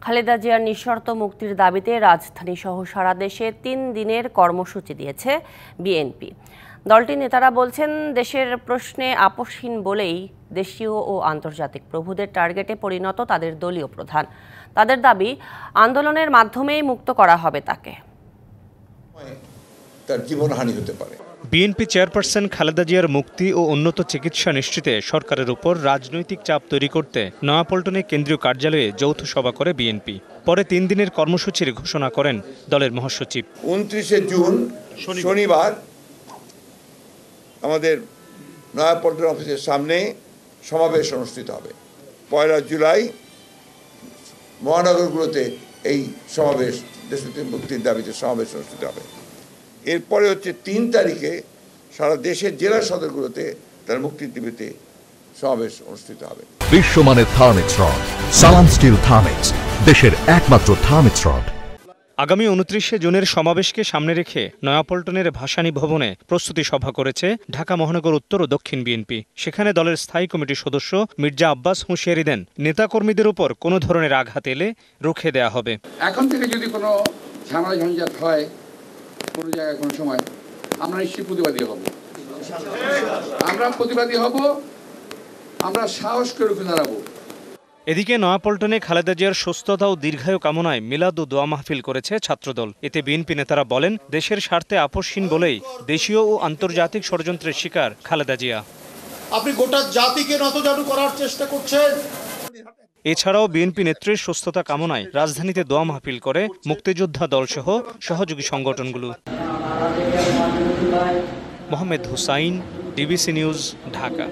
খালেদা জিয়ার নিঃশর্ত মুক্তির দাবিতে রাজধানী সহ সারা দেশে ৩ দিনের কর্মসূচি দিয়েছে বিএনপি। দলটির নেতারা বলছেন, দেশের প্রশ্নে আপোষহীন বলেই দেশীয় ও আন্তর্জাতিক প্রভুদের টার্গেটে পরিণত তাদের দলীয় প্রধান। তাদের দাবি, আন্দোলনের মাধ্যমেই মুক্ত করা হবে তাকে। তার জীবনহানি হতে পারে। বিএনপি চেয়ারপারসন খালেদা জিয়ার মুক্তি ও উন্নত চিকিৎসা নিশ্চিতে সরকারের উপর রাজনৈতিক চাপ তৈরি করতে নয়াপল্টনে কেন্দ্রীয় কার্যালয়ে যৌথ সভা করে বিএনপি। পরে ৩ দিনের কর্মসূচির ঘোষণা করেন দলের মহাসচিব। ২৯শে জুন শনিবার আমাদের নয়াপল্টন অফিসের সামনে সমাবেশ অনুষ্ঠিত হবে। ১ জুলাই মহানগরগুলোতে এই সমাবেশ, দেশপ্রেম মুক্তির দাবিতে সমাবেশ অনুষ্ঠিত হবে। এরপরে হচ্ছে ৩ তারিখে সারা দেশের জেলা সদরগুলোতে তার মুক্তির দাবিতে সমাবেশ অনুষ্ঠিত হবে। বিশ্বমানের থার্মিক্স রড, সালাম স্টিল থার্মিক্স, দেশের একমাত্র থার্মিক্স রড। আগামী ২৯শে জুনের সমাবেশকে সামনে রেখে নয়াপল্টনের ভাসানী ভবনে প্রস্তুতি সভা করেছে ঢাকা মহানগর উত্তর ও দক্ষিণ বিএনপি। সেখানে দলের স্থায়ী কমিটির সদস্য মির্জা আব্বাস হুঁশিয়ারি দেন, নেতাকর্মীদের উপর কোনো ধরনের আঘাত এলে রুখে দেয়া হবে। এখন থেকে যদি কোনো ঝামেলা ঝঞ্ঝাট হয় কোনো জায়গায় কোনো সময়, আমরা নিশ্চয়ই প্রতিবাদী হব। আমরা সাহস করে রুখে দাঁড়াবো। এদিকে নয়াপল্টনে খালেদা জিয়ার সুস্থতা ও দীর্ঘায়ু কামনায় মিলাদ ও দোয়া মাহফিল করেছে ছাত্রদল। এতে বিএনপি নেতারা বলেন, দেশের স্বার্থে আপোষহীন বলেই দেশীয় ও আন্তর্জাতিক ষড়যন্ত্রের শিকার খালেদা জিয়া। আপনি গোটা জাতিকে নতজানু করার চেষ্টা করছেন। এছাড়াও বিএনপি নেত্রীর সুস্থতা কামনায় রাজধানীতে দোয়া মাহফিল করে মুক্তিযোদ্ধা দলসহ সহযোগী সংগঠনগুলো। Mohammad Hussain, DBC news, Dhaka.